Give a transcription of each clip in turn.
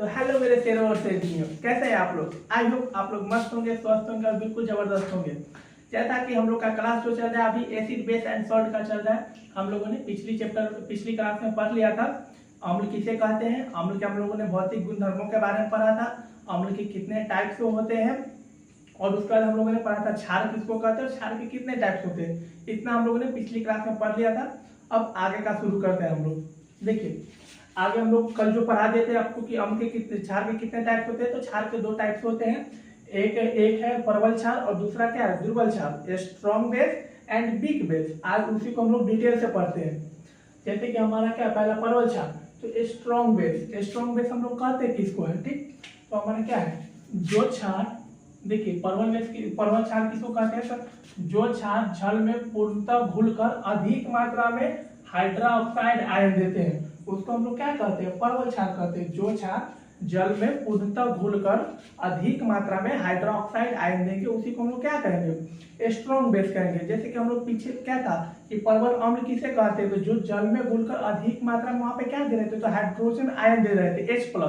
तो हेलो मेरे शेरों और शेरनियों, कैसे हैं आप लोग। आई होप आप लोग मस्त होंगे, स्वस्थ होंगे और बिल्कुल जबरदस्त होंगे। जैसा कि हम लोग का क्लास जो चल रहा है अभी एसिड बेस एंड सॉल्ट का चल रहा है। हम लोगों ने पिछली क्लास में पढ़ लिया था अम्ल किसे कहते हैं। अम्ल के हम लोगों ने भौतिक गुणधर्मों के बारे में पढ़ा था, अम्ल के कितने टाइप्स होते हैं, और उसके बाद हम लोगों ने पढ़ा था क्षार किसको कहते हैं और क्षार के कितने टाइप्स होते हैं। इतना हम लोगों ने पिछली क्लास में पढ़ लिया था। अब आगे का शुरू करते हैं हम लोग। देखिए आगे हम लोग कल जो पढ़ा देते हैं आपको कि अम्ल के कितने क्षार के कितने टाइप्स होते हैं। तो क्षार के दो टाइप्स होते हैं, एक है प्रबल क्षार और दूसरा क्या है, दुर्बल क्षार, strong base and weak base. आज उसी को हम लोग डिटेल से पढ़ते हैं। जैसे कि हमारा क्या पहला प्रबल क्षार, तो स्ट्रॉन्ग बेस हम लोग कहते हैं किसको है, ठीक। तो हमारा क्या है, जो क्षार, देखिए प्रबल क्षार किसको कहते हैं सर, जो क्षार जल में पूर्णतः घुलकर अधिक मात्रा में हाइड्रोक्साइड आयन देते हैं उसको हम लोग क्या कहते हैं, प्रबल क्षार कहते हैं। जो क्षार जल में पूर्णतः घुलकर अधिक मात्रा में हाइड्रोक्साइड आयन देंगे उसी को हम लोग क्या कहेंगे, स्ट्रॉन्ग बेस कहेंगे। जैसे कि हम लोग पीछे क्या था कि प्रबल अम्ल किसे कहते हैं, तो जो जल में घुलकर अधिक मात्रा में वहां पे क्या दे रहे थे, तो हाइड्रोजन आयन दे रहे थे H+।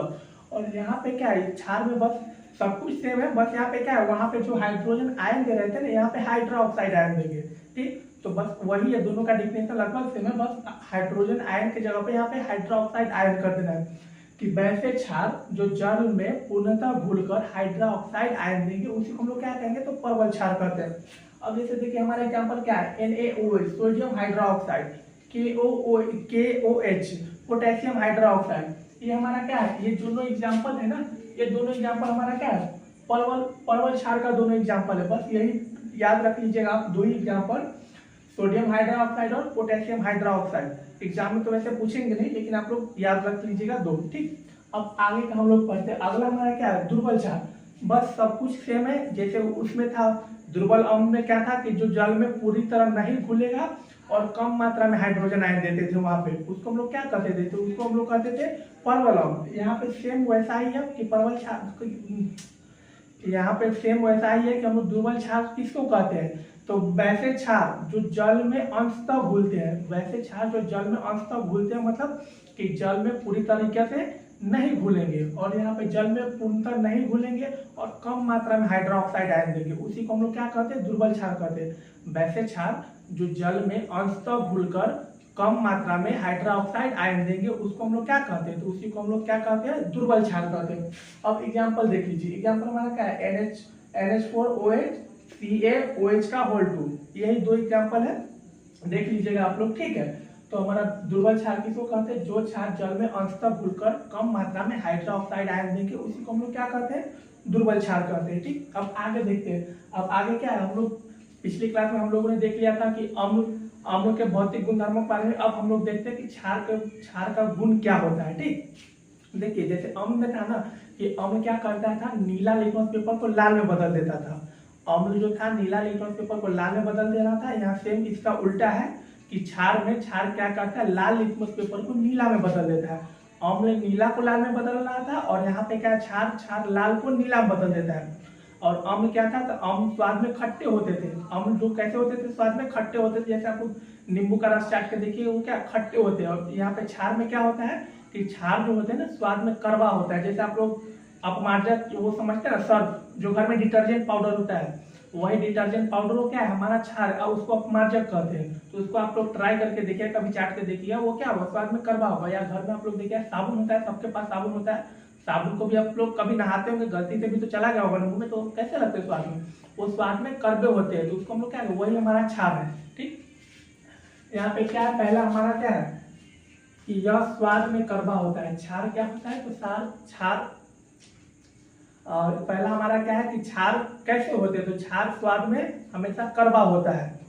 और यहाँ पे क्या है, क्षार में बस सब कुछ सेम है, बस यहाँ पे क्या है, वहां पे जो हाइड्रोजन आयन दे रहे थे ना यहाँ पे हाइड्रोक्साइड आयन देंगे, ठीक। तो बस वही है, दोनों का डिफिनेशन लगभग सेम है, बस हाइड्रोजन आयन की जगह पे यहाँ पे हाइड्रोक्साइड आयन कर देना है। कि वैसे क्षार जो जल में पूर्णतः घुलकर हाइड्रोक्साइड आयन देंगे उसी को हम लोग क्या कहेंगे, तो प्रबल क्षार कहते हैं। अब जैसे देखिए हमारा एग्जांपल क्या है, NaOH sodium hydroxide, KOH potassium hydroxide. ये हमारा क्या है, ये दोनों एग्जांपल है ना, ये दोनों एग्जांपल हमारा क्या है, प्रबल क्षार का दोनों एग्जांपल है। बस यही याद रख लीजिएगा आप, दो ही एग्जांपल, सोडियम हाइड्रोक्साइड और पोटेशियम हाइड्रोक्साइड। एग्जाम में तो वैसे पूछेंगे नहीं, लेकिन आप लोग याद रख लीजिएगा दो, ठीक। अब आगे का हम लोग पढ़ते हैं। अगला हमारा क्या है, दुर्बल क्षार। बस सब कुछ सेम है, जैसे उसमें था दुर्बल अम्ल में क्या था कि जो जल में पूरी तरह नहीं घुलेगा और कम मात्रा में हाइड्रोजन आयन देते थे वहां पे, उसको हम लोग क्या कहते थे, तो उसको हम लोग कहते थे प्रबल अम्ल। यहाँ पे सेम वैसा ही है कि प्रबल क्षार, यहाँ पे सेम वैसा ही है कि हम लोग दुर्बल क्षार किसको कहते हैं, तो वैसे क्षार जो जल में अंशतः घुलते हैं, वैसे क्षार जो जल में अंशतः घुलते हैं, मतलब कि जल में पूरी तरीके से नहीं घुलेंगे, और यहाँ पे जल में पूर्णतः नहीं घुलेंगे और कम मात्रा में हाइड्रोक्साइड आयन देंगे, उसी को हम लोग क्या कहते हैं, दुर्बल क्षार कहते हैं। वैसे क्षार जो जल में अंशतः घुलकर कम मात्रा में हाइड्रोक्साइड आयन देंगे उसको हम लोग क्या कहते हैं, तो उसी को हम लोग क्या कहते हैं, दुर्बल क्षार कहते हैं। अब एग्जाम्पल देख लीजिए, एग्जाम्पल हमारा क्या है, NH4OH CaOH का होल 2, यही दो एग्जाम्पल है, देख लीजिएगा आप लोग, ठीक है। तो हमारा दुर्बल क्षार किसको कहते हैं, जो क्षार जल में अंशतः घुलकर कम मात्रा में हाइड्रोक्साइड आयन देंगे उसी को हम लोग क्या कहते हैं, दुर्बल क्षार कहते हैं, ठीक। अब आगे देखते हैं। अब आगे क्या है, हम लोग पिछली क्लास में हम लोगों ने देख लिया था कि अम्ल के भौतिक गुणधर्मों के बारे में। अब हम लोग देखते हैं कि क्षार का गुण क्या होता है, ठीक। देखिए जैसे अम्ल में था ना कि अम्ल क्या करता था, नीला लिटमस पेपर को लाल में बदल देता था। अम्ल जो था नीला लिटमस पेपर को लाल में बदल दे रहा था। यहाँ सेम इसका उल्टा है कि क्षार क्या करता है, लाल लिटमस पेपर को नीला में बदल देता है। अम्ल नीला को लाल में बदल रहा था और यहाँ पे क्या, क्षार लाल को नीला में बदल देता है। और अम्ल क्या था, तो अम्ल स्वाद में खट्टे होते थे। अम्ल जो कैसे होते थे, स्वाद में खट्टे होते थे। जैसे आपको नींबू का रस चाट के देखिए वो क्या खट्टे होते हैं। और यहाँ पे क्षार में क्या होता है कि क्षार जो होते हैं ना स्वाद में कड़वा होता है। जैसे आप लोग अपमार्जक वो समझते हैं ना, सर्फ जो घर में डिटर्जेंट पाउडर होता है, वही डिटर्जेंट पाउडर वो क्या है, हमारा क्षार, और उसको अपमार्जक कहते हैं। तो उसको आप लोग ट्राई करके देखिए, कभी चाट के देखिए, वो क्या होगा, स्वाद में कड़वा होगा। या घर में आप लोग देखिए साबुन होता है, सबके पास साबुन होता है, साबुन को भी आप लोग कभी नहाते होंगे, गलती से भी तो चला गया होगा मुंह में, तो कैसे लगते हैं स्वाद में, वो स्वाद में कड़वे होते हैं। तो उसको हम लोग क्या है, वही हमारा क्षार है, ठीक। यहाँ पे क्या है, पहला हमारा क्या है कि यह स्वाद में कड़वा होता है। क्षार क्या होता है, तो क्षार और पहला हमारा क्या है कि क्षार कैसे होते हैं, तो क्षार स्वाद में हमेशा कड़वा होता है।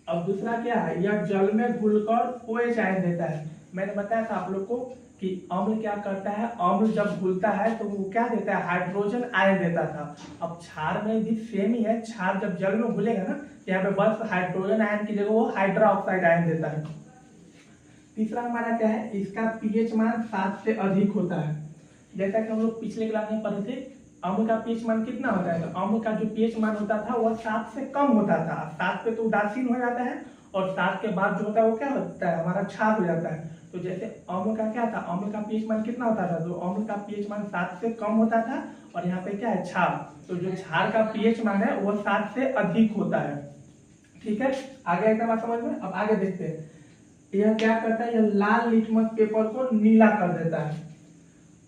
अब दूसरा क्या है, यह जल में घुलकर OH आयन देता है। मैंने बताया था आप लोग को कि अम्ल क्या करता है, अम्ल जब घुलता है तो वो क्या देता है, हाइड्रोजन आयन देता था। अब क्षार में भी सेम ही है, क्षार जब जल में घुलेगा ना, यहाँ पे बस हाइड्रोजन आयन की जगह वो हाइड्रोक्साइड आयन देता है। तीसरा हमारा क्या है, इसका pH मान 7 से अधिक होता है। जैसा कि हम लोग पिछले क्लास में पढ़े थे, अम्ल का pH मान कितना होता है, तो अम्ल का जो pH मान होता था वह 7 से कम होता था। 7 पे तो उदासीन हो जाता है और 7 के बाद जो होता है वो क्या होता है, हमारा क्षार हो जाता है। तो जैसे अम्ल का क्या था, अम्ल का पीएच मान कितना होता था, तो अम्ल का पीएच मान 7 से कम होता था, और यहाँ पे क्या है क्षार, तो जो क्षार का पीएच मान है वो 7 से अधिक होता है। ठीक है, आगे एक बात समझ में। अब आगे देखते हैं, यह क्या करता है, यह लाल लिटमस पेपर को नीला कर देता है।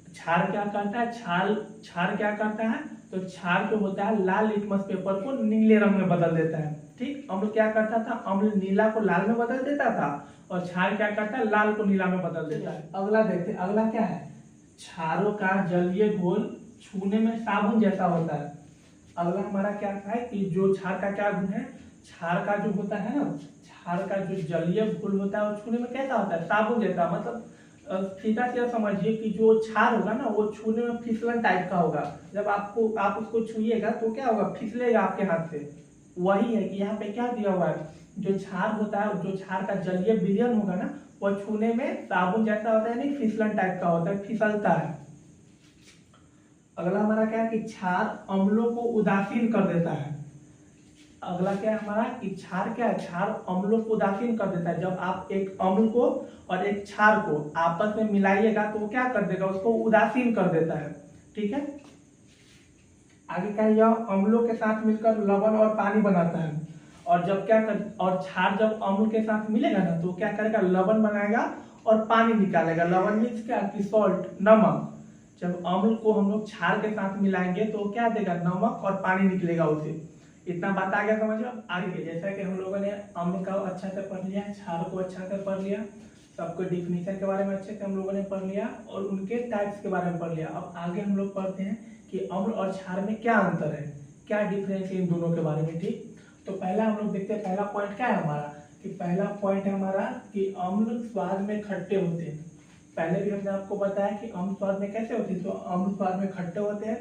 क्षार क्या करता है, क्षार क्या करता है, तो क्षार जो होता है लाल लिटमस पेपर को नीले रंग में बदल देता है। ठीक, अम्ल क्या करता था, अम्ल नीला को लाल में बदल देता था, और क्षार क्या करता है, लाल को नीला में बदल देता है। अगला देखते हैं, अगला क्या है, क्षारों का जलीय घोल छूने में साबुन जैसा होता है। अगला हमारा क्या है कि जो क्षार का क्या गुण है, क्षार का जो होता है ना, क्षार का जो जलीय घोल होता है वो छूने में कैसा होता है, साबुन जैसा। मतलब सीधा सीधा समझिए कि जो क्षार होगा ना वो छूने में फिसलन टाइप का होगा। जब आप उसको छुइएगा तो क्या होगा, फिसलेगा आपके हाथ से। वही है कि यहाँ पे क्या दिया हुआ है, जो क्षार होता है, जो क्षार का जलीय विलयन होगा ना वो छूने में साबुन जैसा होता है, नहीं फिसलन टाइप का होता है, फिसलता है। अगला हमारा क्या है कि क्षार अम्लों को उदासीन कर देता है। अगला क्या है हमारा कि क्षार क्या है, क्षार अम्लों को उदासीन कर देता है। जब आप एक अम्ल को और एक क्षार को आपस में मिलाइएगा तो वो क्या कर देगा, उसको उदासीन कर देता है। ठीक है, आगे क्या है, यह अम्लों के साथ मिलकर लवण और पानी बनाता है। और जब क्या कर, और क्षार जब अम्ल के साथ मिलेगा ना तो क्या करेगा, लवण बनाएगा और पानी निकालेगा। लवण मीन्स क्या कि सॉल्ट, नमक। जब अम्ल को हम लोग क्षार के साथ मिलाएंगे तो क्या देगा, नमक और पानी निकलेगा उसे। इतना बात आ गया समझ में। आगे जैसा कि हम लोगों ने अम्ल का अच्छा से पढ़ लिया, क्षार को अच्छा से पढ़ लिया, सबको डिफिनीशन के बारे में अच्छे से हम लोगों ने पढ़ लिया, और उनके टाइप्स के बारे में पढ़ लिया। अब आगे हम लोग पढ़ते हैं कि अम्ल और क्षार में क्या अंतर है, क्या डिफरेंस है इन दोनों के बारे में। ठीक, तो पहला हम लोग देखते हैं, पहला पॉइंट क्या है हमारा, कि पहला पॉइंट है हमारा कि अम्ल स्वाद में खट्टे होते हैं। पहले भी हमने आपको बताया कि अम्ल स्वाद में कैसे होते हैं, तो अम्ल स्वाद में खट्टे होते हैं।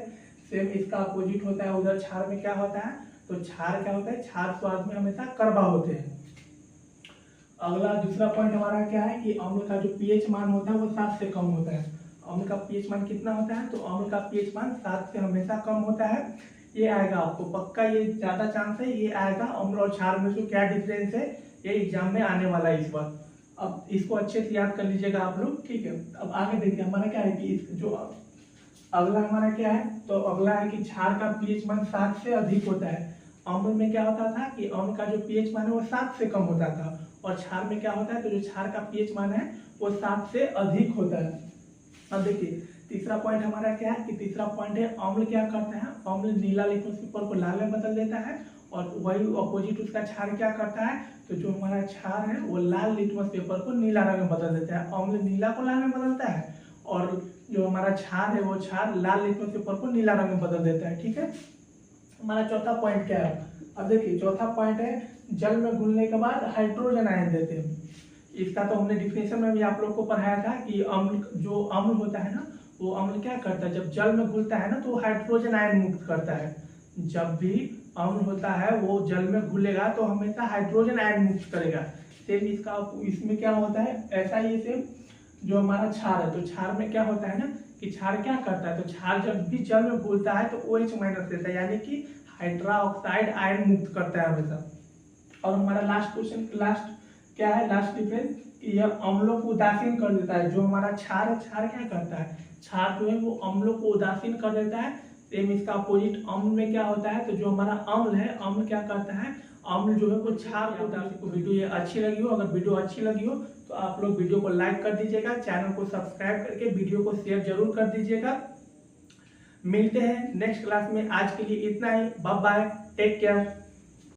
सेम इसका अपोजिट होता है, उधर क्षार में क्या होता है, तो क्षार क्या होता है, क्षार स्वाद में हमेशा कड़वा होते हैं। अगला दूसरा पॉइंट हमारा क्या है कि अम्ल का जो पीएच मान होता है वो 7 से कम होता है। अम्ल का पीएच मान कितना होता है, तो अम्ल का पीएच मान 7 से हमेशा कम होता है। ये आएगा आपको पक्का, ये ज्यादा चांस है ये आएगा। अम्ल और क्षार में से क्या डिफरेंस है, ये एग्जाम में आने वाला है इस बार। अब इसको अच्छे से याद कर लीजिएगा आप लोग। ठीक है, अब आगे देखिए हमारा क्या है कि जो अगला हमारा क्या है, तो अगला है कि क्षार का पीएच मान 7 से अधिक होता है। अम्ल में क्या होता था कि अम्ल का जो पीएच मान है वो 7 से कम होता था, और क्षार में क्या होता है, तो जो क्षार का पीएच मान है वो 7 से अधिक होता है। अब देखिए तीसरा पॉइंट हमारा क्या है कि तीसरा पॉइंट है अम्ल क्या करता है, अम्ल नीला लिटमस पेपर को लाल में बदल देता है, और वही अपोजिट उसका क्षार क्या करता है, तो जो हमारा क्षार है वो लाल लिटमस पेपर को नीला रंग में बदल देता है। अम्ल नीला को लाल में बदलता है, और जो हमारा क्षार है वो क्षार लाल लिटमस पेपर को नीला रंग में बदल देता है। ठीक है, हमारा चौथा पॉइंट क्या है, अब देखिए चौथा पॉइंट है जल में घुलने के बाद हाइड्रोजन आयन देते हैं। इसका तो हमने डिफिनेशन में भी आप लोग को पढ़ाया था कि अम्ल, जो अम्ल होता है ना वो अम्ल क्या करता है, जब जल में घुलता है ना तो हाइड्रोजन आयन मुक्त करता है। जब भी अम्ल होता है वो जल में घुलेगा तो हमेशा हाइड्रोजन आयन मुक्त करेगा। सेम इसका इसमें क्या होता है, ऐसा ही सेम जो हमारा क्षार है, तो क्षार में क्या होता है ना कि क्षार क्या करता है, तो क्षार जब भी जल में घुलता है तो OH माइनस देता है, यानी कि हाइड्रा ऑक्साइड आयन मुक्त करता है हमेशा। और हमारा लास्ट क्वेश्चन, लास्ट क्या है, लास्ट डिफरेंस कि यह अम्लों को उदासीन कर देता है। जो हमारा क्षार है, क्षार क्या करता है, क्षार जो है वो अम्लों को उदासीन कर देता है। सेम इसका अपोजिट अम्ल में क्या होता है, तो जो हमारा अम्ल है, अम्ल क्या करता है, अम्ल जो है वो क्षार को उदासीन। को वीडियो ये अच्छी लगी हो, अगर वीडियो अच्छी लगी हो तो आप लोग वीडियो को लाइक कर दीजिएगा, चैनल को सब्सक्राइब करके वीडियो को शेयर जरूर कर दीजिएगा। मिलते हैं नेक्स्ट क्लास में, आज के लिए इतना ही, बाय बाय, टेक केयर।